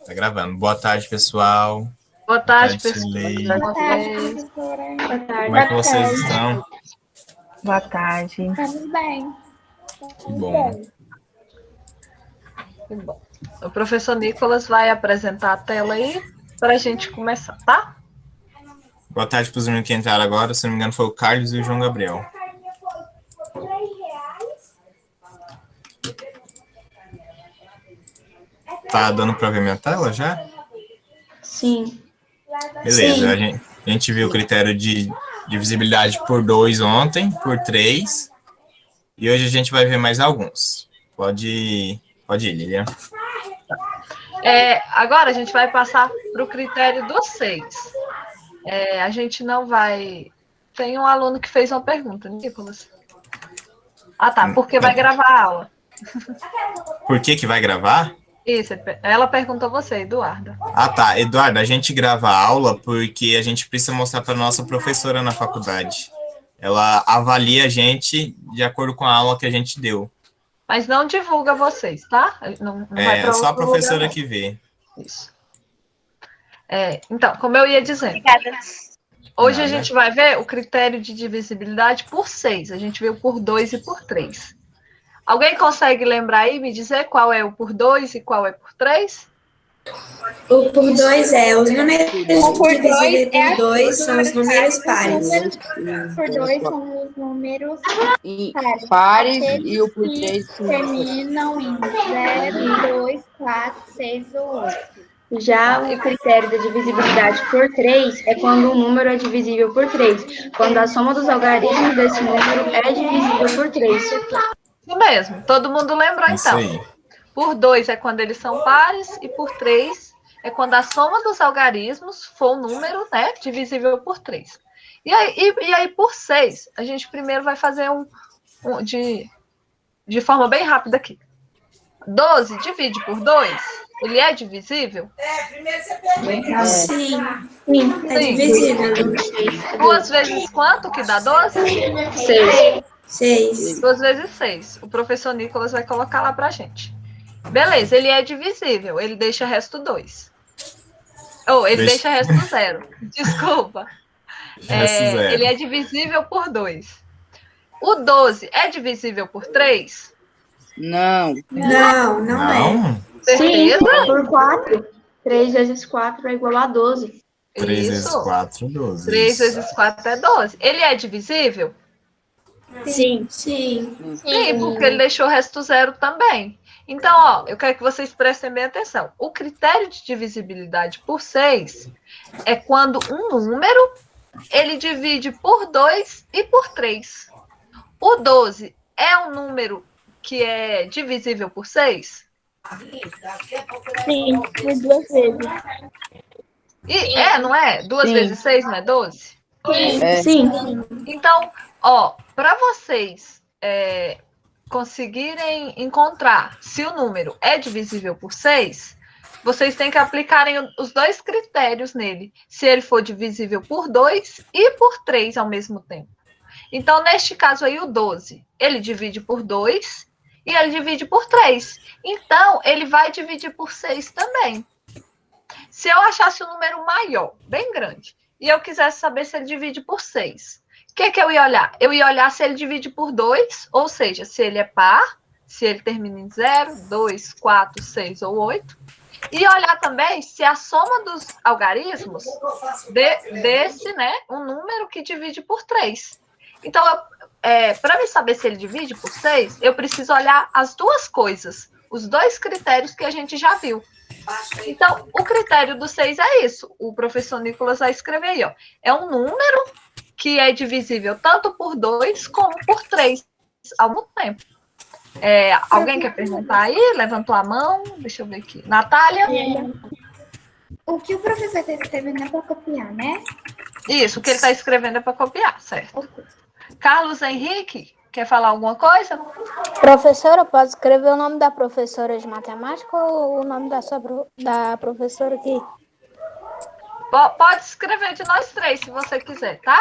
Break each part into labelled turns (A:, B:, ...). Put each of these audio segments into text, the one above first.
A: Tá gravando. Boa tarde, pessoal.
B: Boa
A: Boa
B: tarde,
A: tarde,
B: pessoal.
A: Cirlei.
C: Boa tarde, professora.
D: Boa tarde.
A: Como é que vocês estão?
D: Boa tarde.
C: Estamos bem.
A: Que bom.
B: Que bom. O professor Nicolas vai apresentar a tela aí para a gente começar, tá?
A: Boa tarde para os meninos que entraram agora. Se não me engano, foi o Carlos e o João Gabriel. Tá dando para ver minha tela já?
D: Sim.
A: Beleza.
D: Sim.
A: A gente viu o critério de divisibilidade por 2 ontem, por 3. E hoje a gente vai ver mais alguns. Pode ir, Lilian.
B: Agora a gente vai passar para o critério dos 6. A gente não vai... Tem um aluno que fez uma pergunta, Nicolas. Ah, tá. Porque vai gravar a aula.
A: Por que vai gravar?
B: Isso. Ela perguntou a você, Eduarda.
A: Ah, tá. Eduardo, a gente grava a aula porque a gente precisa mostrar para nossa professora na faculdade. Ela avalia a gente de acordo com a aula que a gente deu.
B: Mas não divulga vocês, tá? Não vai para
A: só a
B: outro
A: professora
B: lugar,
A: que vê.
B: Isso. Então, como eu ia dizendo,
D: Obrigada.
B: hoje a gente vai ver o critério de divisibilidade por 6. A gente viu por 2 e por 3. Alguém consegue lembrar aí, me dizer qual é o por 2 e qual é por 3?
E: O por 2 é os números divisíveis por 2 são os números pares.
C: Por 2 são os números
F: pares e o por 3
C: terminam em 0, 2, 4, 6 ou 8.
D: Já o critério da divisibilidade por 3 é quando um número é divisível por 3. Quando a soma dos algarismos desse número é divisível por 3.
B: Isso mesmo. Todo mundo lembrou,
A: Isso
B: então.
A: aí.
B: Por 2 é quando eles são pares e por 3 é quando a soma dos algarismos for um número, né, divisível por 3. E aí por 6, a gente primeiro vai fazer de forma bem rápida aqui. 12 divide por 2, ele é divisível?
E: Sim, é divisível.
B: 2 vezes quanto que dá 12?
E: 6.
B: 2 vezes 6. O professor Nicolas vai colocar lá pra gente. Beleza, ele é divisível, ele deixa resto 2. Ele deixa resto 0. Desculpa.
A: Resto 0.
B: Ele é divisível por 2. O 12 é divisível por 3?
F: Não.
E: Não é.
B: Certeza?
D: Sim, por 4. 3 vezes 4 é igual a 12.
A: 3 vezes
B: Isso.
A: 4, 12.
B: 3 vezes 4 é 12. Ele é divisível?
D: Sim.
E: Sim.
B: Sim, porque ele deixou o resto 0 também. Então, eu quero que vocês prestem bem atenção. O critério de divisibilidade por 6 é quando um número ele divide por 2 e por 3. O 12 é um número que é divisível por 6?
C: Sim, por 2 vezes.
B: Não é? 2
F: Sim.
B: vezes 6 não é 12?
D: Sim.
B: Então, para vocês conseguirem encontrar se o número é divisível por 6, vocês têm que aplicarem os dois critérios nele. Se ele for divisível por 2 e por 3 ao mesmo tempo. Então, neste caso aí, o 12, ele divide por 2 e ele divide por 3. Então, ele vai dividir por 6 também. Se eu achasse um número maior, bem grande, e eu quisesse saber se ele divide por 6, o que eu ia olhar? Eu ia olhar se ele divide por 2, ou seja, se ele é par, se ele termina em 0, 2, 4, 6 ou 8. E olhar também se a soma dos algarismos desse, né, um número que divide por 3. Então, para me saber se ele divide por 6, eu preciso olhar as duas coisas, os dois critérios que a gente já viu. Então, o critério do 6 é isso. O professor Nicolas vai escrever aí, ó. É um número que é divisível tanto por 2 como por 3 ao mesmo tempo. Alguém quer perguntar aí? Levantou a mão. Deixa eu ver aqui. Natália?
C: O que o professor está escrevendo é para copiar, né?
B: Isso, o que ele está escrevendo é para copiar, certo. Carlos Henrique, quer falar alguma coisa?
G: Professora, pode escrever o nome da professora de matemática ou o nome da professora aqui?
B: Pode escrever de nós três, se você quiser, tá?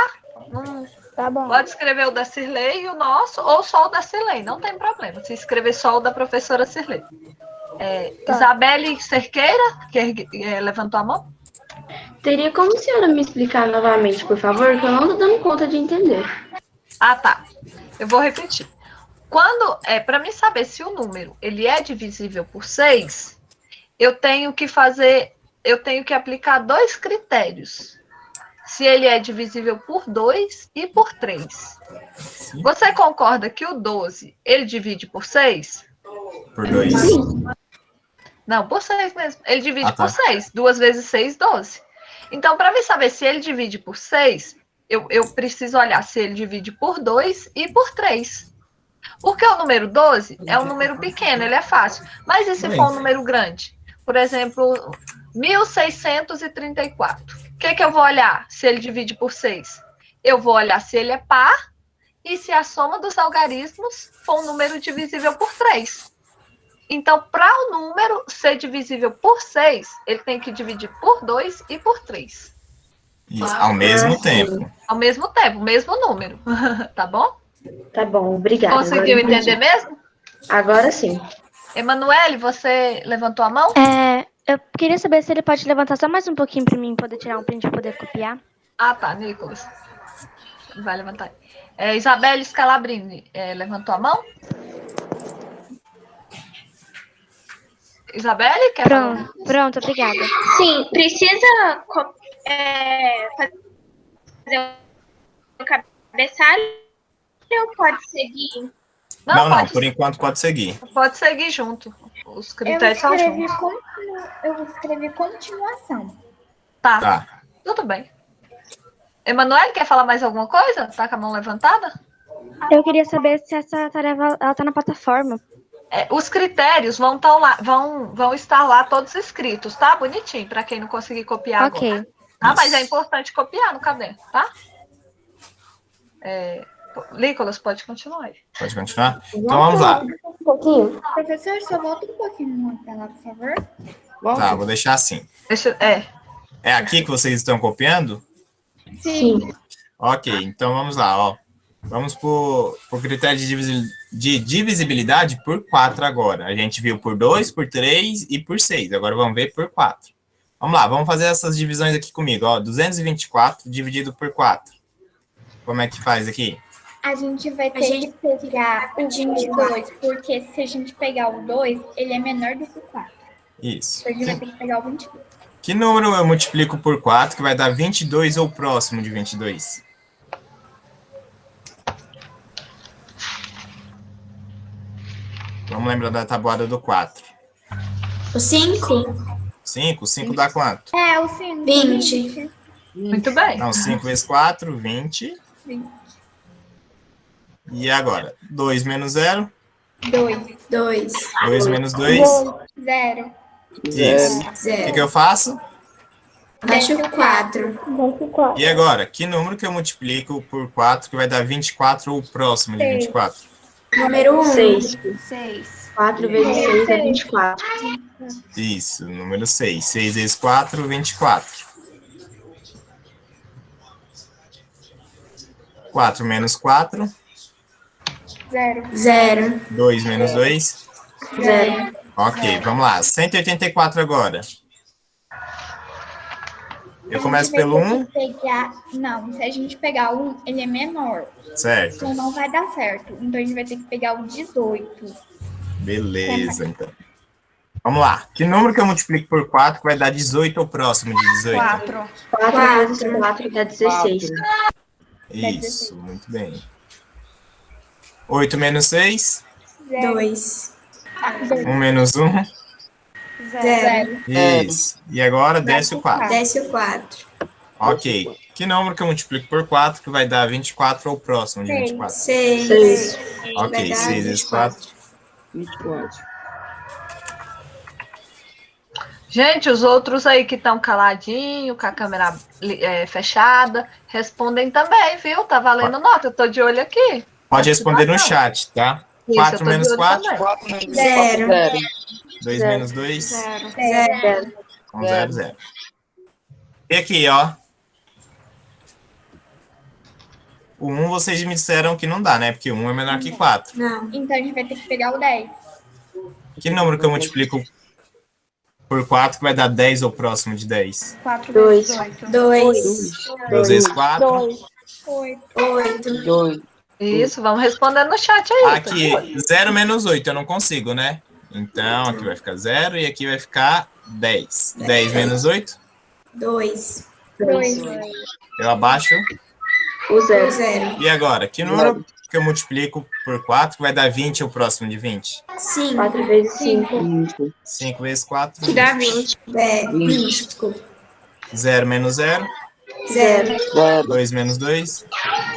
G: Tá bom.
B: Pode escrever o da Cirlei e o nosso, ou só o da Cirlei, não tem problema. Se escrever só o da professora Cirlei. Isabelle Cerqueira, que levantou a mão.
D: Teria como a senhora me explicar novamente, por favor, que eu não estou dando conta de entender.
B: Ah, tá. Eu vou repetir. Quando para mim saber se o número ele é divisível por 6, eu tenho que aplicar 2 critérios. Se ele é divisível por 2 e por 3. Você concorda que o 12, ele divide por 6?
A: Por 2.
B: Não, por 6 mesmo. Ele divide por 6. 2 vezes 6, 12. Então, para mim saber se ele divide por 6, eu preciso olhar se ele divide por 2 e por 3. Porque o número 12 é um número pequeno, ele é fácil. Mas e se for um número grande? Por exemplo, 1634. O que eu vou olhar se ele divide por 6? Eu vou olhar se ele é par e se a soma dos algarismos for um número divisível por 3. Então, para o número ser divisível por 6, ele tem que dividir por 2 e por 3.
A: Isso, ao mesmo tempo.
B: Ao mesmo tempo, o mesmo número. Tá bom?
D: Tá bom, obrigada.
B: Conseguiu entender mesmo?
D: Agora sim.
B: Emanuele, você levantou a mão?
H: Eu queria saber se ele pode levantar só mais um pouquinho para mim poder tirar um print e poder copiar.
B: Ah, tá, Nicolas. Vai levantar. Isabelle Scalabrini, levantou a mão? Isabelle, quer falar?
H: Pronto, obrigada.
C: Sim, precisa fazer um cabeçalho ou pode seguir?
A: Não, por enquanto pode seguir.
B: Pode seguir junto. Os critérios são juntos.
C: Eu escrevi continuação.
B: Tá. Tudo bem. Emanuele, quer falar mais alguma coisa? Tá com a mão levantada?
H: Eu queria saber se essa tarefa ela tá na plataforma.
B: Os critérios vão estar lá todos escritos, tá? Bonitinho, para quem não conseguir copiar agora. Tá? Mas é importante copiar no caderno, tá? Nicolas, pode continuar aí.
A: Pode continuar? Então vamos lá.
C: Um pouquinho. Professor, só volta um pouquinho na tela, por favor.
A: Tá, vou deixar assim. É aqui que vocês estão copiando?
C: Sim.
A: Ok, então vamos lá, ó. Vamos por critério de divisibilidade por 4 agora. A gente viu por 2, por 3 e por 6. Agora vamos ver por 4. Vamos lá, vamos fazer essas divisões aqui comigo. Ó, 224 dividido por 4. Como é que faz aqui?
C: A gente vai ter que pegar o 22, porque se a gente pegar o 2, ele é menor do que o 4.
A: Isso.
C: Então a gente vai ter que pegar o 22.
A: Que número eu multiplico por 4 que vai dar 22 ou próximo de 22? Vamos lembrar da tabuada do 4.
E: O 5?
A: 5? 5 dá quanto?
C: O 5.
E: 20.
B: Muito bem.
A: Então, 5 vezes 4, 20.
C: 20.
A: E agora? 2 menos 0?
C: 2.
E: 2.
A: 2 menos 2?
C: 0.
A: Isso. O que eu faço?
E: Abaixo o 4.
A: E agora? Que número que eu multiplico por 4 que vai dar 24 ou próximo de 24?
E: Número 1.
D: 6. 4 vezes 6 é 24.
A: Isso, número 6. 6 vezes 4, 24. 4 menos 4.
C: 0.
A: 2 menos 2.
D: 0.
A: Ok, vamos lá. 184 agora. Eu começo pelo 1.
C: Não, se a gente pegar o 1, ele é menor.
A: Certo.
C: Então não vai dar certo. Então a gente vai ter que pegar o 18.
A: Beleza, então. Vamos lá. Que número que eu multiplico por 4 que vai dar 18 ou próximo de 18?
B: 4.
D: 4 vezes 4 dá 16.
A: Isso, muito bem. 8 menos 6.
E: 2.
A: 1 menos 1.
C: 0.
A: Isso. E agora desce o 4.
E: Desce o 4.
A: Ok. Que número que eu multiplico por 4 que vai dar 24 ou próximo de 24?
E: 6.
A: Ok, 6 vezes 4.
F: 24.
B: Gente, os outros aí que estão caladinho, com a câmera fechada, respondem também, viu? Tá valendo nota, eu tô de olho aqui.
A: Pode responder no chat, tá?
B: Isso,
A: 4
B: eu tô de
A: menos
B: olho
A: 4.
B: também.
E: 0.
A: 2 menos 2.
E: 0.
A: 0, 0. E aqui, ó. O 1 vocês me disseram que não dá, né? Porque 1 é menor que 4.
E: Não.
C: Então a gente vai ter que pegar o 10.
A: Que número que eu multiplico por 4 que vai dar 10 ou próximo de 10?
D: 4 vezes 8.
E: 2.
A: 2 vezes 4.
E: 8.
F: 2.
B: Isso, vamos respondendo no chat aí. tô de olho.
A: Aqui, 0 menos 8, eu não consigo, né? Então, aqui vai ficar 0 e aqui vai ficar 10. 10 menos 8,
E: 2.
C: 2.
A: eu abaixo.
D: O 0.
E: 0.
A: E agora, que número que eu multiplico por 4 que vai dar 20 ou próximo de 20?
E: 5.
D: 4 vezes 5.
F: 5.
A: 5 vezes 4,
C: Que dá 20.
E: 20, desculpa.
A: 0 menos 0,
E: 0.
F: 0.
A: 2 menos 2,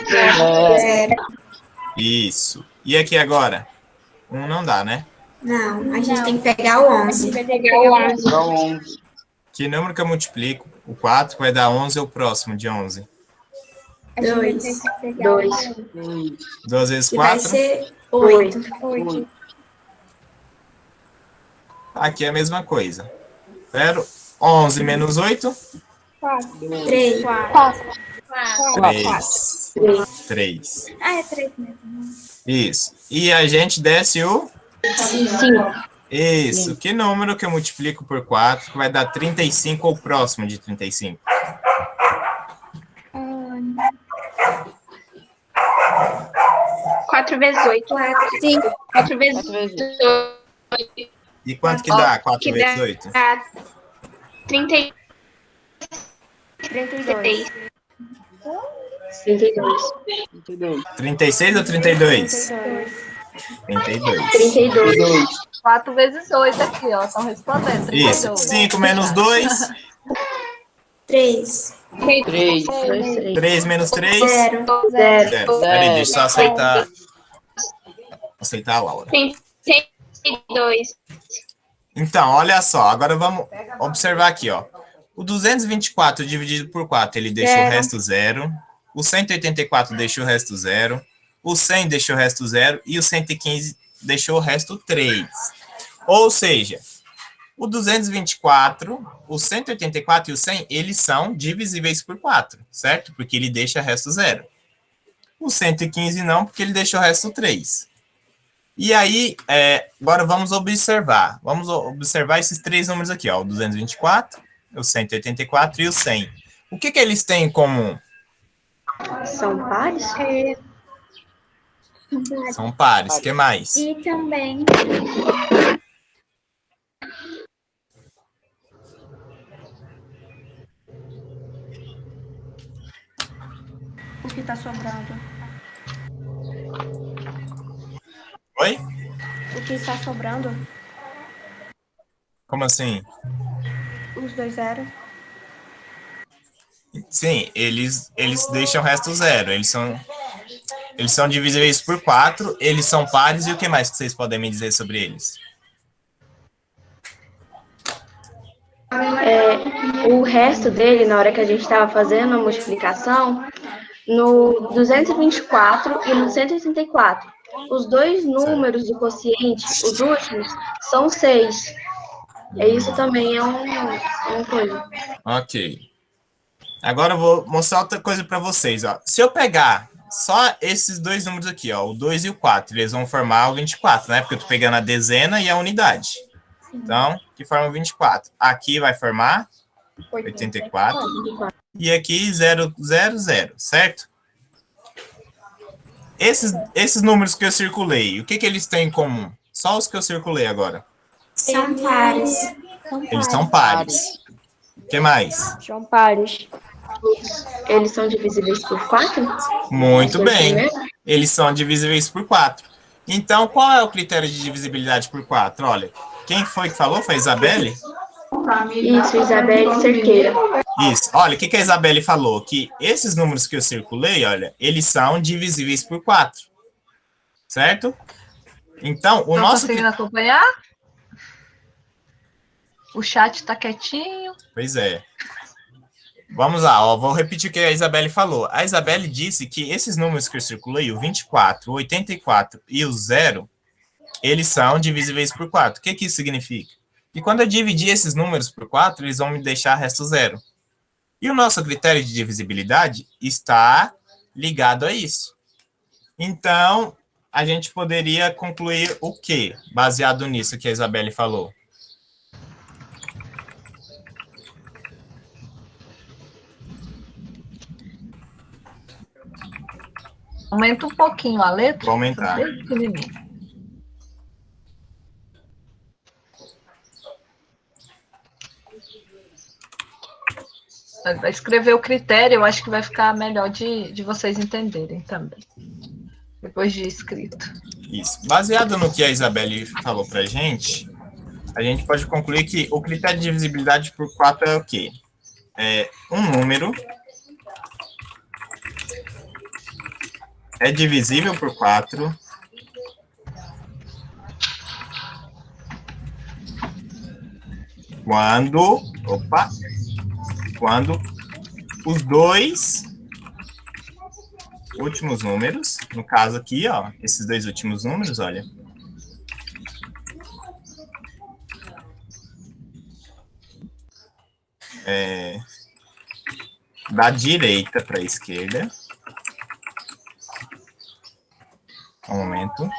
E: 0.
A: isso. E aqui agora? 1 não dá, né?
E: Não, a gente tem que pegar o 11.
C: Vai pegar o 11.
F: 11.
A: Que número que eu multiplico o 4 que vai dar 11 ou próximo de 11?
C: A gente vai
E: 2.
C: ter que pegar
D: 2.
A: 2 vezes
E: E vai
A: 4,
E: ser 8.
C: 8.
A: aqui é a mesma coisa. 0, 11 menos 8,
C: 4.
E: 3.
A: 3. 3.
C: Ah, é 3 mesmo.
A: Isso. E a gente desce o...
D: 5.
A: Isso. Que número que eu multiplico por 4 que vai dar 35 ou próximo de 35?
C: 4 vezes 8. 5. 4 vezes
F: 4 vezes
C: 8.
A: E quanto que dá 4
C: que
A: vezes
C: dá-
A: 8?
C: 32.
D: 32.
F: 32.
A: 36 ou 32? 32.
D: 32.
B: 4 vezes 8 aqui, ó. Estão respondendo.
A: Isso.
B: 32.
A: 5 menos 2,
E: 3.
F: 3.
A: 3 menos 3,
E: 0.
D: 0.
A: 0. Peraí, deixa eu só aceitar a Laura.
C: 32.
A: Então, olha só, agora vamos observar aqui, ó. O 224 dividido por 4, ele deixa o resto 0. O 184 deixou o resto 0. O 100 deixou o resto 0. E o 115 deixou o resto 3. Ou seja, o 224, o 184 e o 100, eles são divisíveis por 4, certo? Porque ele deixa o resto 0. O 115 não, porque ele deixou o resto 3. E aí, agora vamos observar. Vamos observar esses três números aqui, ó. O 224, o 184 e o 100. O que eles têm em comum?
D: São pares?
A: São pares. O que mais?
C: E também
D: O que tá sobrando?
A: Oi?
D: O que está sobrando?
A: Como assim?
D: Os 2 0.
A: Sim, eles deixam o resto 0. Eles são divisíveis por 4, eles são pares, e o que mais que vocês podem me dizer sobre eles?
D: O resto dele, na hora que a gente estava fazendo a multiplicação, no 224 e no 184, os dois números do quociente, os últimos, são 6. Isso também é uma coisa.
A: Ok. Agora eu vou mostrar outra coisa para vocês, ó. Se eu pegar só esses dois números aqui, ó, o 2 e o 4, eles vão formar o 24, né? Porque eu tô pegando a dezena e a unidade. Então, que forma o 24. Aqui vai formar 84. E aqui 0, 0, 0, certo? Esses números que eu circulei, o que eles têm em comum? Só os que eu circulei agora.
E: São pares.
A: Eles são pares. O que mais?
D: São pares. Eles são divisíveis por 4?
A: Muito bem. Eles são divisíveis por 4. Então, qual é o critério de divisibilidade por 4? Olha, quem foi que falou? Foi a Isabelle?
D: Isso, Isabelle Cerqueira.
A: Isso. Olha, o que a Isabelle falou? Que esses números que eu circulei, olha, eles são divisíveis por 4. Certo? Então, o
B: Estão
A: nosso...
B: conseguindo acompanhar? O chat está quietinho.
A: Pois é. Vamos lá, ó, vou repetir o que a Isabelle falou. A Isabelle disse que esses números que eu circulei, o 24, o 84 e o 0, eles são divisíveis por 4. O que isso significa? Que quando eu dividir esses números por 4, eles vão me deixar resto 0. E o nosso critério de divisibilidade está ligado a isso. Então, a gente poderia concluir o quê? Baseado nisso que a Isabelle falou.
B: Aumenta um pouquinho a letra.
A: Vou aumentar.
B: Bem pequenininho. Vai escrever o critério, eu acho que vai ficar melhor de vocês entenderem também. Depois de escrito.
A: Isso. Baseado no que a Isabelle falou pra gente, a gente pode concluir que o critério de divisibilidade por 4 é o quê? É um número é divisível por 4 quando os dois últimos números, no caso aqui, ó, esses dois últimos números, olha, da direita para a esquerda, um momento,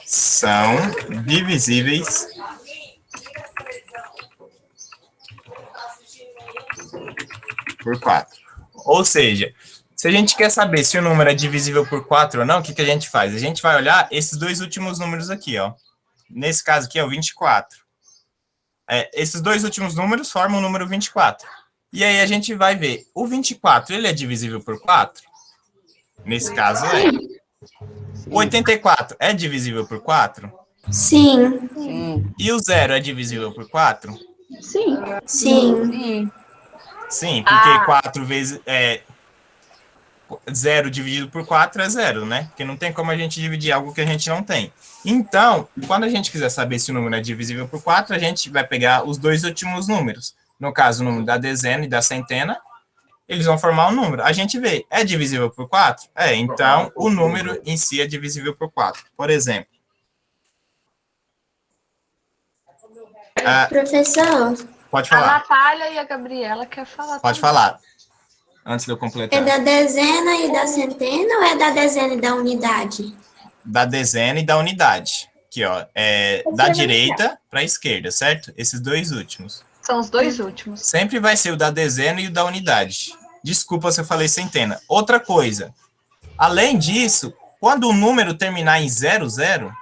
A: são divisíveis por 4. Ou seja, se a gente quer saber se o número é divisível por 4 ou não, o que a gente faz? A gente vai olhar esses dois últimos números aqui, ó. Nesse caso aqui é o 24. Esses dois últimos números formam o número 24. E aí a gente vai ver, o 24, ele é divisível por 4? Nesse caso é. O 84 é divisível por 4?
E: Sim.
A: E o 0 é divisível por 4?
D: Sim.
E: Sim.
A: Sim, porque 4 vezes... 0 dividido por 4 é 0, né? Porque não tem como a gente dividir algo que a gente não tem. Então, quando a gente quiser saber se o número é divisível por 4, a gente vai pegar os dois últimos números. No caso, o número da dezena e da centena, eles vão formar um número. A gente vê, é divisível por 4? Então, o número em si é divisível por 4. Por exemplo.
E: Professor,
A: Pode
B: A
A: falar.
B: Natália e a Gabriela quer falar.
A: Pode falar. Antes de eu completar.
E: é da dezena e da centena ou é da dezena e da unidade?
A: Da dezena e da unidade. Aqui, ó. Da direita para a esquerda, certo? Esses dois últimos.
B: São os dois últimos.
A: Sempre vai ser o da dezena e o da unidade. Desculpa se eu falei centena. Outra coisa. Além disso, quando o número terminar em 00,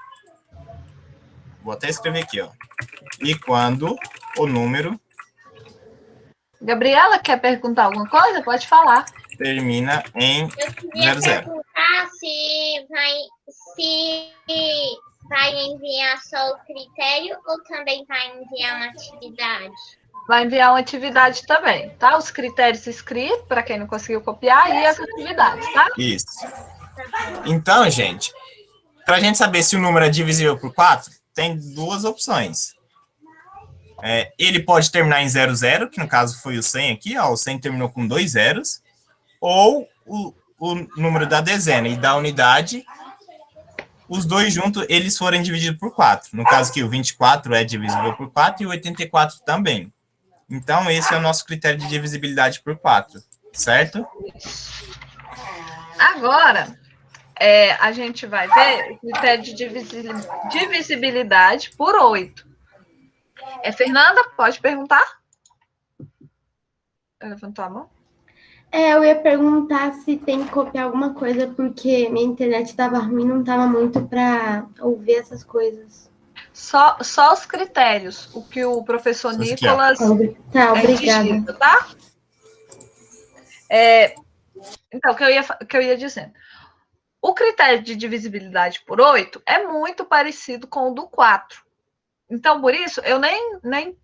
A: vou até escrever aqui, ó. E quando o número
B: Gabriela, quer perguntar alguma coisa? Pode falar.
A: termina em
I: Eu queria
A: 00.
I: perguntar se vai enviar só o critério ou também vai enviar uma atividade?
B: Vai enviar uma atividade também, tá? Os critérios escritos, para quem não conseguiu copiar, e as atividades, tá?
A: Isso. Então, gente, para a gente saber se o número é divisível por 4, tem duas opções. Ele pode terminar em 00, que no caso foi o 100 aqui, ó, o 100 terminou com 2 zeros, ou o número da dezena e da unidade, os dois juntos, eles forem divididos por 4. No caso aqui, o 24 é divisível por 4 e o 84 também. Então, esse é o nosso critério de divisibilidade por 4, certo?
B: Agora, a gente vai ver o critério de divisibilidade por 8. Fernanda, pode perguntar? Ela levantou a mão?
J: Eu ia perguntar se tem que copiar alguma coisa, porque minha internet estava ruim, não estava muito para ouvir essas coisas.
B: Só os critérios, o que o professor Nicolas
J: Tá, obrigada.
B: digita, tá? Então, o que eu ia dizendo. O critério de divisibilidade por 8 é muito parecido com o do 4. Então, por isso,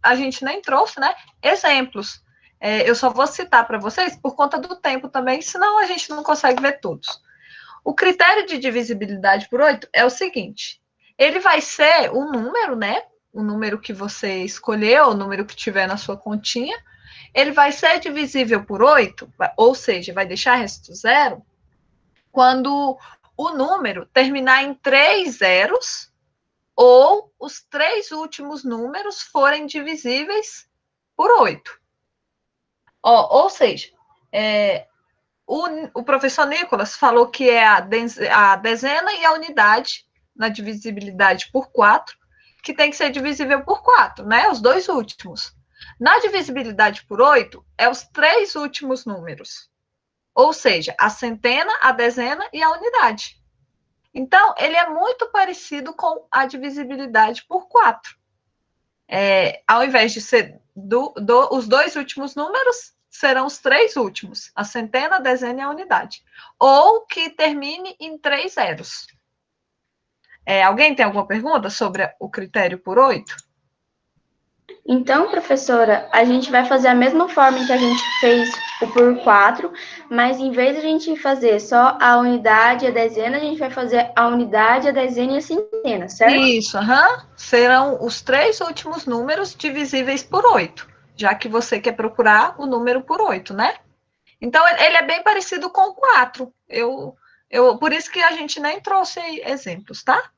B: a gente nem trouxe, né, exemplos. Eu só vou citar para vocês por conta do tempo também, senão a gente não consegue ver todos. O critério de divisibilidade por 8 é o seguinte: ele vai ser o número, né? O número que você escolheu, o número que tiver na sua continha, ele vai ser divisível por 8, ou seja, vai deixar resto 0, quando o número terminar em 3 zeros, ou os 3 últimos números forem divisíveis por 8. Ou seja, o professor Nicolas falou que é a dezena e a unidade na divisibilidade por 4, que tem que ser divisível por 4, né? Os dois últimos. Na divisibilidade por 8, é os 3 últimos números. Ou seja, a centena, a dezena e a unidade. Então, ele é muito parecido com a divisibilidade por 4. Ao invés de ser os 2 últimos números, serão os 3 últimos, a centena, a dezena e a unidade. Ou que termine em 3 zeros. Alguém tem alguma pergunta sobre o critério por 8?
D: Então, professora, a gente vai fazer a mesma forma que a gente fez o por 4, mas em vez de a gente fazer só a unidade e a dezena, a gente vai fazer a unidade, a dezena e a centena, certo?
B: Isso, serão os 3 últimos números divisíveis por 8, já que você quer procurar o número por 8, né? Então, ele é bem parecido com o 4. Por isso que a gente nem trouxe exemplos, tá?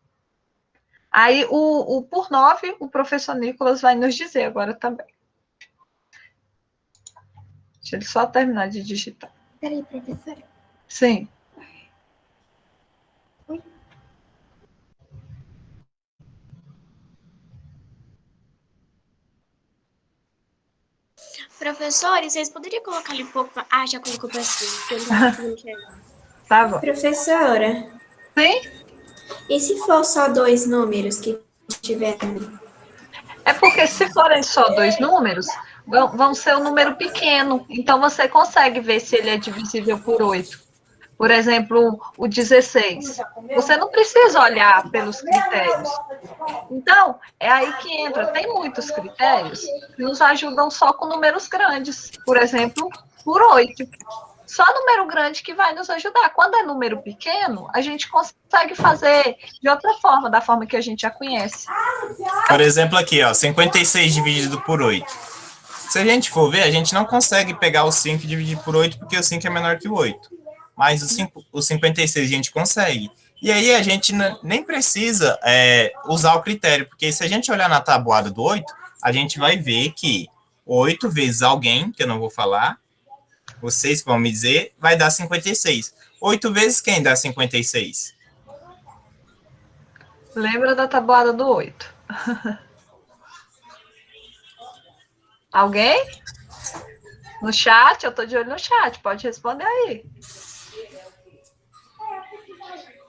B: Aí, o por 9, o professor Nicolas vai nos dizer agora também. Deixa ele só terminar de digitar.
C: Peraí, professora.
B: Sim.
C: Oi.
K: Professores, vocês poderiam colocar ali um pouco... Ah, já colocou para cima, porque eu não tô conseguindo enxergar.
B: Tá bom.
E: Professora,
B: Sim?
E: e se for só 2 números que tiverem?
B: É porque se forem só 2 números, vão ser um número pequeno. Então, você consegue ver se ele é divisível por 8. Por exemplo, o 16. Você não precisa olhar pelos critérios. Então, é aí que entra. Tem muitos critérios que nos ajudam só com números grandes. Por exemplo, por 8. Só número grande que vai nos ajudar. Quando é número pequeno, a gente consegue fazer de outra forma, da forma que a gente já conhece.
A: Por exemplo, aqui, ó, 56 dividido por 8. Se a gente for ver, a gente não consegue pegar o 5 e dividir por 8, porque o 5 é menor que o 8. Mas o 56 a gente consegue. E aí a gente nem precisa usar o critério, porque se a gente olhar na tabuada do 8, a gente vai ver que 8 vezes alguém, que eu não vou falar, vocês vão me dizer, vai dar 56. 8 vezes quem dá 56?
B: Lembra da tabuada do 8. Alguém? No chat? Eu tô de olho no chat. Pode responder aí.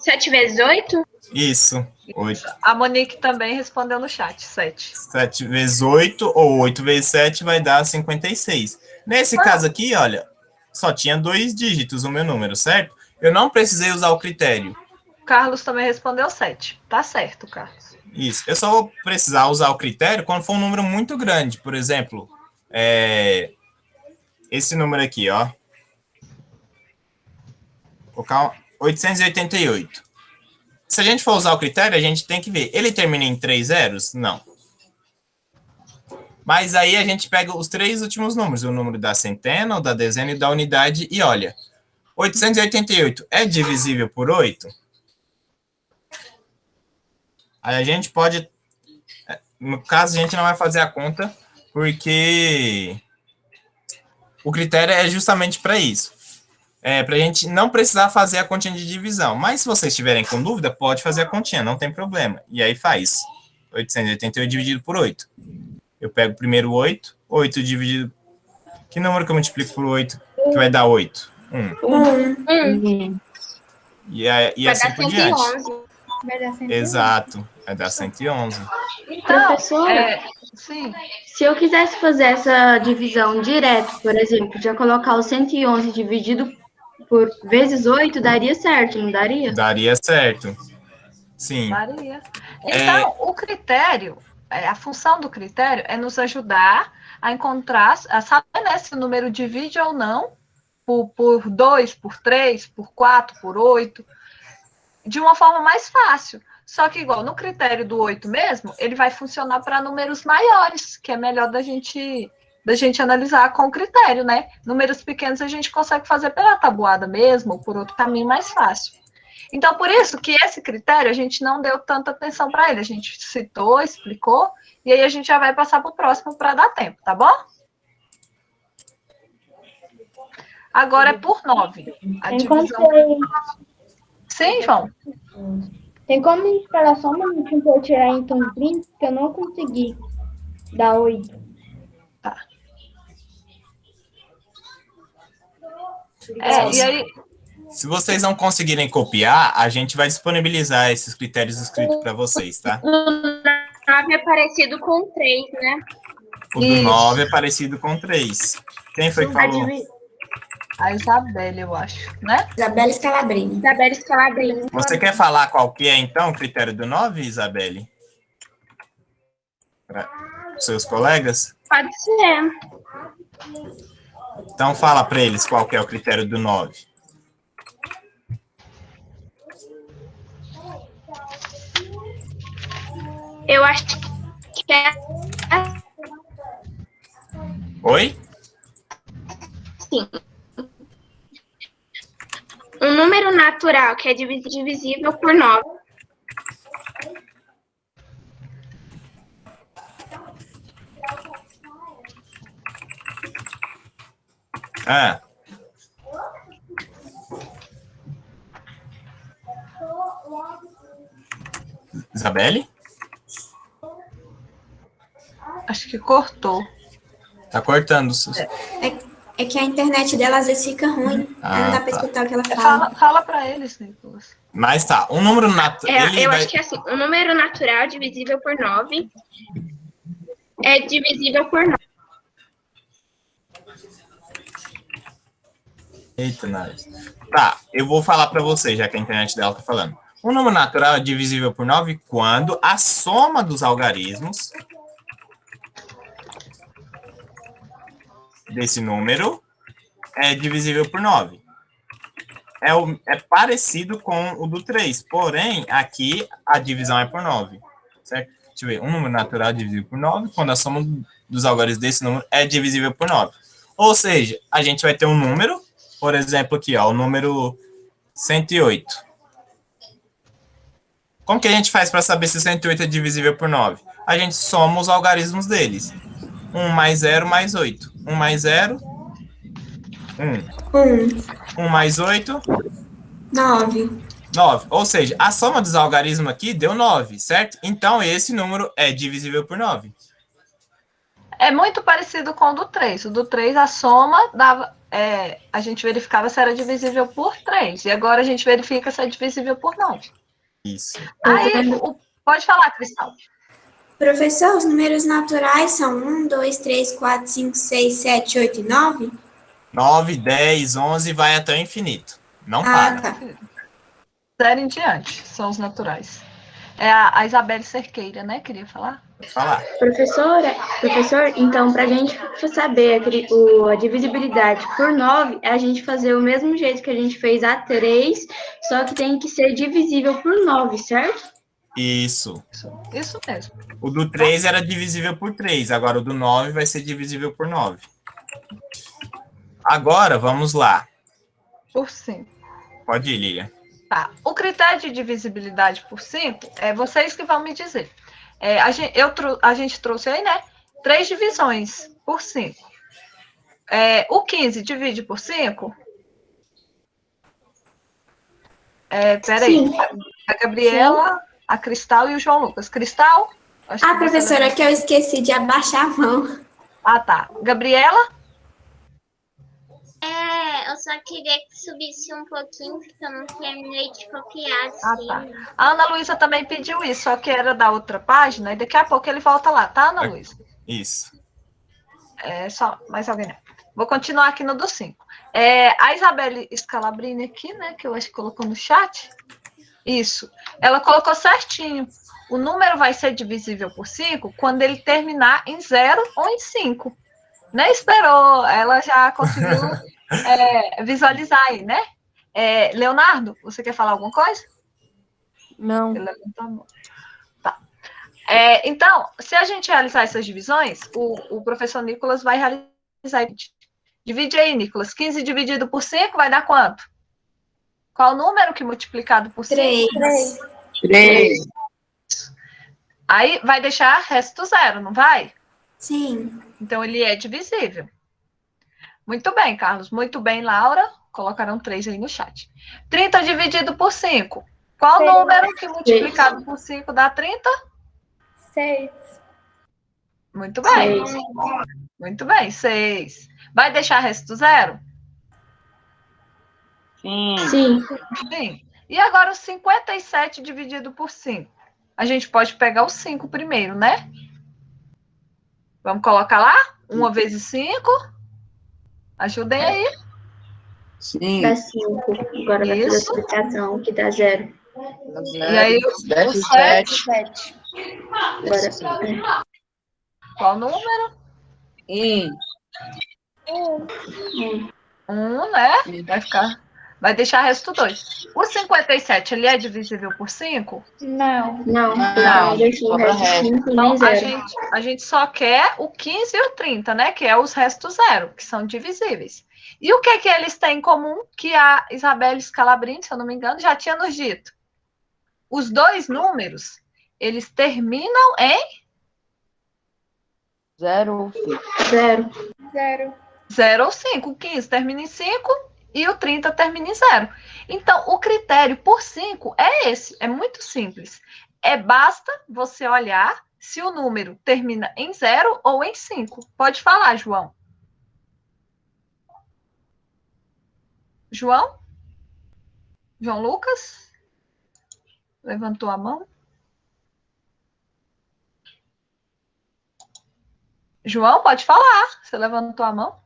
K: 7 vezes 8?
A: Isso, 8.
B: A Monique também respondeu no chat, 7.
A: 7 vezes 8 ou 8 vezes 7 vai dar 56. Nesse caso aqui, olha, só tinha 2 dígitos o meu número, certo? Eu não precisei usar o critério.
B: Carlos também respondeu 7. Tá certo, Carlos.
A: Isso. Eu só vou precisar usar o critério quando for um número muito grande. Por exemplo, esse número aqui, ó. Vou colocar 888. Se a gente for usar o critério, a gente tem que ver. Ele termina em 3 zeros? Não. Mas aí a gente pega os 3 últimos números, o número da centena, o da dezena e da unidade, e olha, 888 é divisível por 8? Aí a gente pode, no caso, a gente não vai fazer a conta, porque o critério é justamente para isso. Para a gente não precisar fazer a continha de divisão. Mas se vocês estiverem com dúvida, pode fazer a continha, não tem problema. E aí faz 888 dividido por 8. Eu pego primeiro 8, 8 dividido... Que número que eu multiplico por 8 que vai dar 8? 1. E assim por diante.
C: Vai dar 111.
A: Exato, vai dar 111.
D: Professora,
B: sim.
D: Se eu quisesse fazer essa divisão direto, por exemplo, já colocar o 111 dividido por vezes 8, daria certo, não daria?
A: Daria certo. Sim.
B: Daria. Então, o critério, a função do critério é nos ajudar a encontrar, a saber, né, se o número divide ou não por 2, por 3, por 4, por 8, de uma forma mais fácil. Só que, igual no critério do 8 mesmo, ele vai funcionar para números maiores, que é melhor da gente analisar com o critério, né? Números pequenos a gente consegue fazer pela tabuada mesmo, ou por outro caminho mais fácil. Então, por isso que esse critério a gente não deu tanta atenção para ele. A gente citou, explicou, e aí a gente já vai passar para o próximo para dar tempo, tá bom? Agora é por 9. A
G: Tem como
B: divisão. Sim, João?
G: Tem como me esperar só um minutinho para eu tirar então o print, porque eu não consegui dar 8.
B: Tá. E aí,
A: Se vocês não conseguirem copiar, a gente vai disponibilizar esses critérios escritos para vocês, tá?
I: O 9 é parecido com 3, né?
A: O do 9 é parecido com 3. Quem foi que falou?
B: a Isabelle, eu acho, né?
E: Isabelle Scalabrini.
I: Isabelle Scalabrini.
A: Você quer falar qual que é, então, o critério do 9, Isabelle? Para os seus colegas?
I: Pode ser.
A: Então, fala para eles qual que é o critério do 9.
I: Eu acho que é
A: Oi?
I: assim. Um número natural que é divisível por 9.
A: Ah. Isabelle?
B: Acho que cortou.
A: Tá cortando.
E: É que a internet dela às vezes fica ruim. Aí não dá pra escutar o que ela fala.
B: Fala para eles, Nicolas.
A: Mas tá, um número natural...
I: Eu acho que é assim, um número natural divisível por 9 é divisível por 9.
A: Eita, nós. Tá, eu vou falar para você, já que a internet dela tá falando. Um número natural é divisível por 9 quando a soma dos algarismos desse número é divisível por 9. É parecido com o do 3, porém, aqui a divisão é por 9. Certo? Deixa eu ver. Um número natural é divisível por 9 quando a soma dos algarismos desse número é divisível por 9. Ou seja, a gente vai ter um número, por exemplo, aqui, ó, o número 108. Como que a gente faz para saber se 108 é divisível por 9? A gente soma os algarismos deles. 1 mais 0 mais 8. 1 mais 0, 1. 1 mais 8,
E: 9.
A: 9. Ou seja, a soma dos algarismos aqui deu 9, certo? Então, esse número é divisível por 9.
B: É muito parecido com o do 3. O do 3, a soma dava... a gente verificava se era divisível por 3. E agora a gente verifica se é divisível por 9.
A: Isso.
B: Aí, pode falar, Cristal.
E: Professor, os números naturais são 1, 2, 3, 4, 5, 6, 7, 8 e 9?
A: 9, 10, 11, vai até o infinito. Não para.
E: Tá.
B: 0 em diante, são os naturais. É a Isabelle Cerqueira, né? Queria falar?
A: Falar.
D: Professor, então, para a gente saber a divisibilidade por 9, é a gente fazer o mesmo jeito que a gente fez a 3, só que tem que ser divisível por 9, certo?
A: Isso.
B: Isso mesmo.
A: O do 3 era divisível por 3, agora o do 9 vai ser divisível por 9. Agora, vamos lá.
B: Por 5.
A: Pode ir, Lilian.
B: Tá. O critério de divisibilidade por 5 é vocês que vão me dizer. A gente trouxe aí, né? 3 divisões por 5. O 15 divide por 5? Peraí. A Gabriela, a Cristal e o João Lucas. Cristal?
E: Professora, é que eu esqueci de abaixar a mão.
B: Ah, tá. Gabriela?
I: Eu só queria que subisse um pouquinho, porque eu não terminei de copiar. Assim.
B: Tá. A Ana Luísa também pediu isso, só que era da outra página, e daqui a pouco ele volta lá, tá, Ana Luísa?
A: Isso.
B: Só mais alguém, né? Vou continuar aqui no do 5. A Isabelle Scalabrini aqui, né, que eu acho que colocou no chat. Isso. Ela colocou certinho. O número vai ser divisível por 5 quando ele terminar em 0 ou em 5. Nem esperou, ela já conseguiu visualizar aí, né? Leonardo, você quer falar alguma coisa?
H: Não.
B: Ele levantou a mão. Tá. Então, se a gente realizar essas divisões, o professor Nicolas vai realizar. Divide aí, Nicolas. 15 dividido por 5 vai dar quanto? Qual o número que multiplicado por 5?
F: 3.
B: Aí vai deixar resto 0, não vai?
E: Sim.
B: Então, ele é divisível. Muito bem, Carlos. Muito bem, Laura. Colocaram 3 aí no chat. 30 dividido por 5. Qual
C: Seis.
B: número que multiplicado por 5 dá 30?
C: 6.
B: Muito bem.
D: 6.
B: Muito bem, 6. Vai deixar resto zero?
D: Sim.
B: Sim. E agora o 57 dividido por 5. A gente pode pegar o 5 primeiro, né? Vamos colocar lá? 1 vezes 5. Ajudem aí.
F: Sim.
D: Dá 5. Agora vai fazer a
B: Isso.
D: subtração, que dá 0.
B: E aí o 7.
C: 7.
D: Agora,
B: Qual número?
F: 1.
B: 1, né? Vai deixar resto 2. O 57, ele é divisível por 5?
C: Não.
D: não deixou o
F: sobra
D: resto 5
B: Então,
D: nem 0.
B: a gente só quer o 15 e o 30, né? Que é os restos zero, que são divisíveis. E o que eles têm em comum? Que a Isabelle Scalabrini, se eu não me engano, já tinha nos dito. Os dois números, eles terminam em
F: 0.
B: 0 ou 5. O 15 termina em 5 e o 30 termina em 0. Então, o critério por 5 é esse. É muito simples. Basta você olhar se o número termina em 0 ou em 5. Pode falar, João. João? João Lucas? Levantou a mão? João, pode falar. Você levantou a mão?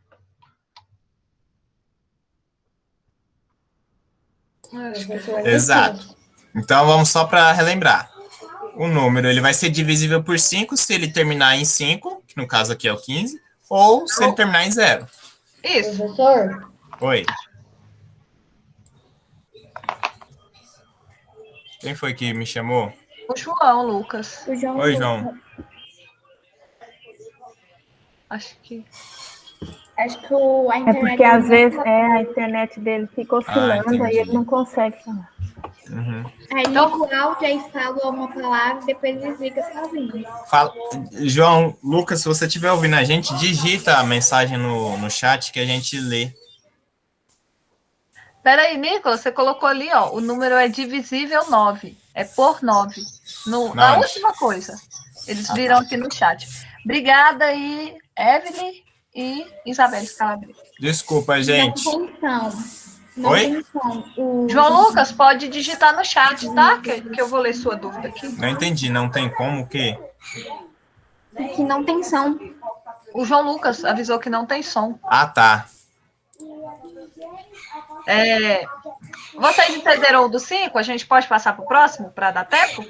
A: Exato. Então, vamos só para relembrar. O número ele vai ser divisível por 5 se ele terminar em 5, que no caso aqui é o 15, ou se ele terminar em 0.
B: Isso.
D: Professor?
A: Oi. Quem foi que me chamou?
B: O João, Lucas.
A: Oi, João.
B: Acho que
C: a internet.
G: É porque às vezes a internet dele fica oscilando,
A: entendi.
G: aí ele não consegue falar.
A: Uhum.
C: Aí liga o áudio, aí fala uma palavra e depois desliga sozinho.
A: João, Lucas, se você estiver ouvindo a gente, digita a mensagem no chat que a gente lê.
B: Peraí, Nicolas, você colocou ali, ó, o número é divisível 9. É por 9. Na última coisa. Eles viram aqui no chat. Obrigada aí, Evelyn e Isabelle Scalabrini.
A: Desculpa, gente.
C: Não
A: Oi?
C: tem som.
B: João Lucas, pode digitar no chat, tá? Que eu vou ler sua dúvida aqui.
A: Não entendi, não tem como o quê?
C: Que não tem som.
B: O João Lucas avisou que não tem som.
A: Ah, tá.
B: Vocês entenderam o do 5? A gente pode passar para o próximo, para dar tempo?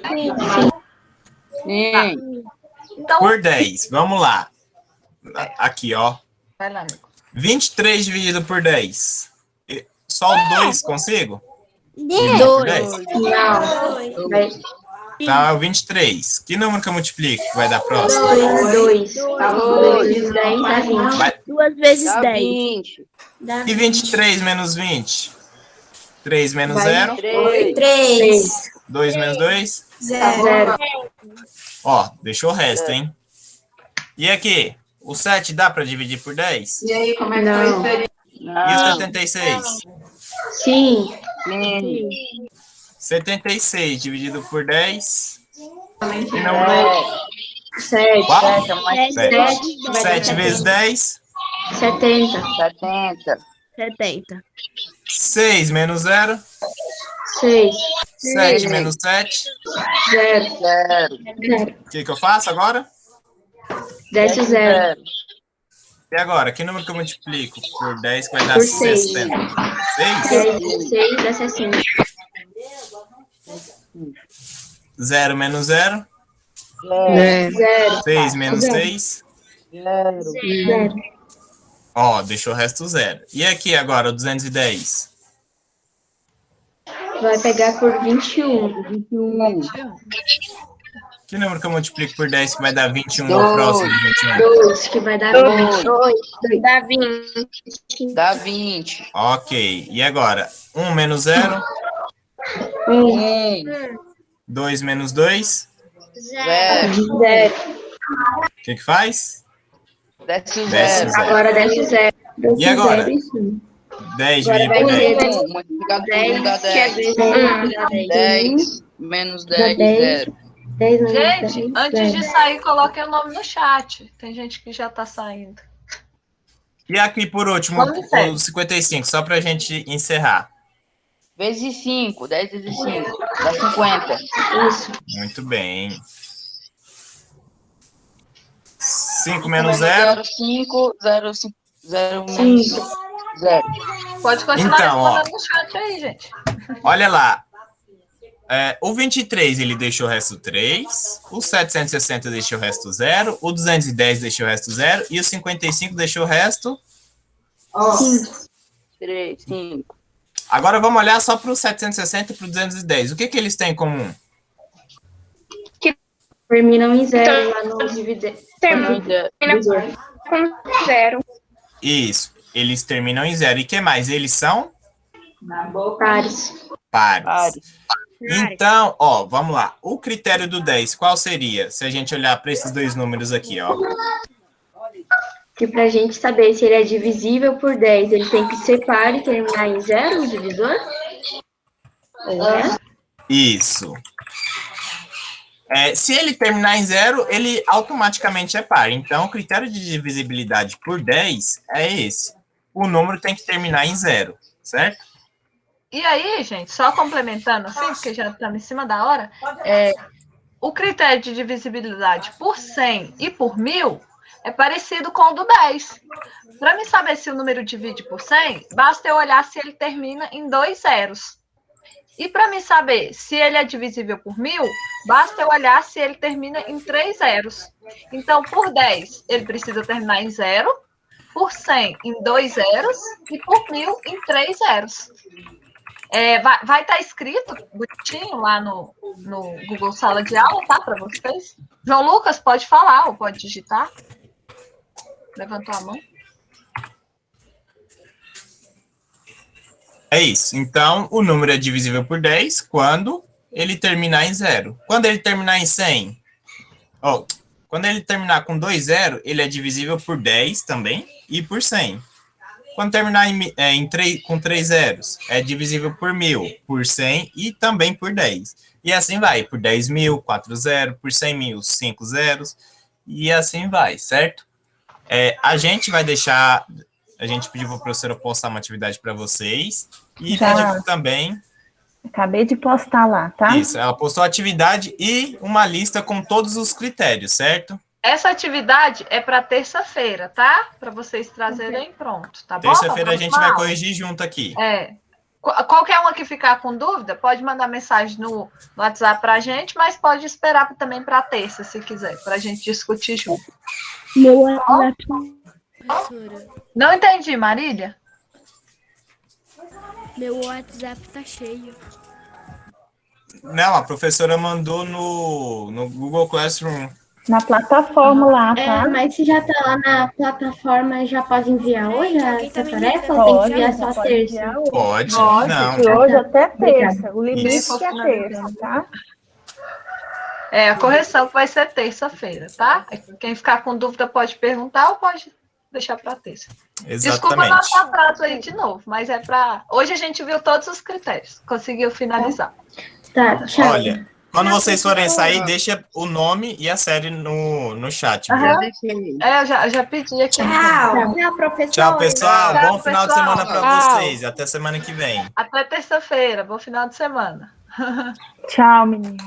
F: Sim.
B: Tá. Então,
A: Por 10, vamos lá. Aqui, ó.
B: vai lá, amigo.
A: 23 dividido por 10. Só o 2 consigo?
D: 2. Não.
A: Tá, o 23. Que número que eu multiplico que vai dar próximo?
D: 2. 2 vezes 10 dá 20.
A: Vai...
H: 2 vezes
F: Dá
H: 10.
F: 20.
A: E 23 menos 20? 3 menos 0?
E: 3.
A: 2 menos 2?
E: 0.
A: Ó, deixou o resto, hein? E aqui? O 7 dá para dividir por 10?
F: E aí, como é que
D: Não.
F: foi isso?
A: E o 76?
D: Sim.
A: 76 dividido por 10. Que número?
D: 7.
A: 7 vezes 10?
D: 70.
H: 70.
A: 6 menos 0?
D: 6.
A: 7 menos 7?
D: 0.
F: 0.
A: O que eu faço agora?
D: Desce 0.
A: E agora? Que número que eu multiplico por 10 que vai dar
D: Por 6.
A: 60? 6?
D: 6 dá 60.
A: 0 menos 0?
D: 0.
A: 6 menos 6?
D: 0.
A: Ó, deixou o resto 0. E aqui agora, o 210?
D: Vai pegar por 21.
A: Que número que eu multiplico por 10 que vai dar 21 ao próximo de 21?
D: 2, que vai dar 20.
C: Dá 20.
F: Dá 20.
A: Ok. E agora? 1 menos 0?
F: 1.
A: 2 menos 2?
F: 0.
D: 0.
A: O que faz?
F: Desce o
A: Desce
F: 0.
A: o 0.
D: Agora desce 0.
A: E agora?
J: 0 e 100.
A: 10
F: Agora
A: dividido
F: vai
A: por 10.
F: ser 1 multiplicado por 1 dá
I: 10,
F: 10.
I: que é
J: 10,
F: 10 menos
J: dá
F: 10,
J: 10.
F: 0.
J: 10 menos
B: Gente,
J: 10,
B: antes de
J: 0.
B: sair, coloquem o nome no chat. Tem gente que já tá saindo.
A: E aqui, por último,
B: Vamos ver.
A: o 55, só para a gente encerrar.
F: Vezes 5, 10 vezes 5, dá 50.
D: Isso.
A: Muito bem. 5 menos 0.
F: 5, 0 menos 0.
B: Pode continuar
A: Então, ó.
B: respondendo no chat aí, gente.
A: Olha lá. O 23, ele deixou o resto 3. O 760 deixou o resto 0. O 210 deixou o resto 0. E o 55 deixou o resto...
F: 3, 5.
A: Agora vamos olhar só para o 760 e para o 210. O que eles têm em comum?
D: Terminam em 0 lá no divisor.
I: Termina com 0.
A: Isso. Eles terminam em 0. E o que mais? Eles são?
D: Pares.
A: Pares. Então, ó, vamos lá. O critério do 10, qual seria? Se a gente olhar para esses dois números aqui, ó.
D: Que pra gente saber se ele é divisível por 10, ele tem que ser par e terminar em 0 o divisor?
A: Isso. Se ele terminar em 0, ele automaticamente é par. Então, o critério de divisibilidade por 10 é esse. O número tem que terminar em 0, certo?
B: E aí, gente, só complementando assim, porque já estamos em cima da hora, o critério de divisibilidade por 100 e por 1000 é parecido com o do 10. Para mim saber se o número divide por 100, basta eu olhar se ele termina em 2 zeros. E para mim saber se ele é divisível por 1000, basta eu olhar se ele termina em 3 zeros. Então, por 10, ele precisa terminar em 0, por 100 em 2 zeros e por 1000 em 3 zeros. Vai estar escrito bonitinho lá no Google Sala de Aula, tá? Para vocês. João Lucas, pode falar ou pode digitar. Levantou a mão.
A: É isso. Então, o número é divisível por 10 quando ele terminar em 0. Quando ele terminar em 100, quando ele terminar com 2 0, ele é divisível por 10 também e por 100. Quando terminar com 3 zeros, é divisível por 1000, por 100 e também por 10. E assim vai, por 10.000, 4 zeros, por 100.000, 5 zeros, e assim vai, certo? A gente vai deixar, a gente pediu para a professora postar uma atividade para vocês, e pediu também...
L: Acabei de postar lá, tá?
A: Isso, ela postou a atividade e uma lista com todos os critérios, certo?
B: Essa atividade é para terça-feira, tá? Para vocês trazerem pronto, tá bom?
A: Terça-feira a gente vai corrigir junto aqui.
B: Qualquer uma que ficar com dúvida, pode mandar mensagem no WhatsApp para a gente, mas pode esperar também para terça, se quiser, para a gente discutir junto. Não entendi, Marília?
K: Meu WhatsApp tá cheio.
A: Não, a professora mandou no Google Classroom.
L: Na plataforma lá, tá?
J: Mas se já tá lá na plataforma, já pode enviar hoje essa tarefa ou tem que enviar só terça?
A: Pode, não.
L: De hoje até terça. O
B: limite
L: é terça, tá?
B: A correção vai ser terça-feira, tá? Quem ficar com dúvida pode perguntar ou pode deixar para terça.
A: Exatamente.
B: Desculpa nosso atraso aí de novo, mas é para... Hoje a gente viu todos os critérios, conseguiu finalizar.
J: Tá, tchau.
A: Olha, quando vocês forem sair, deixa o nome e a série no chat.
B: Eu já pedi aqui.
C: Tchau, professor.
A: Tchau, pessoal.
B: Tchau,
A: Bom final de semana para vocês. Até semana que vem.
B: Até terça-feira. Bom final de semana.
L: Tchau, meninas.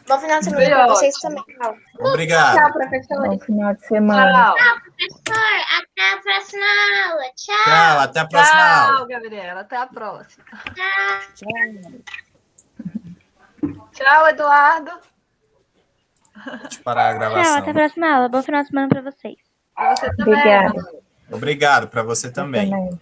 K: Bom final de semana para vocês também. Tchau.
A: Obrigado.
C: Tchau, professor.
L: Bom final de semana.
B: Tchau.
K: Professor, até a próxima aula. Tchau.
A: Tchau, até a próxima aula.
B: Tchau, Gabriela. Até a próxima.
K: Tchau.
B: Tchau, Eduardo.
A: Deixa eu parar a gravação.
H: Tchau, até a próxima aula. Bom final de semana para vocês.
B: Pra você também.
L: Obrigada.
A: Obrigado para você também.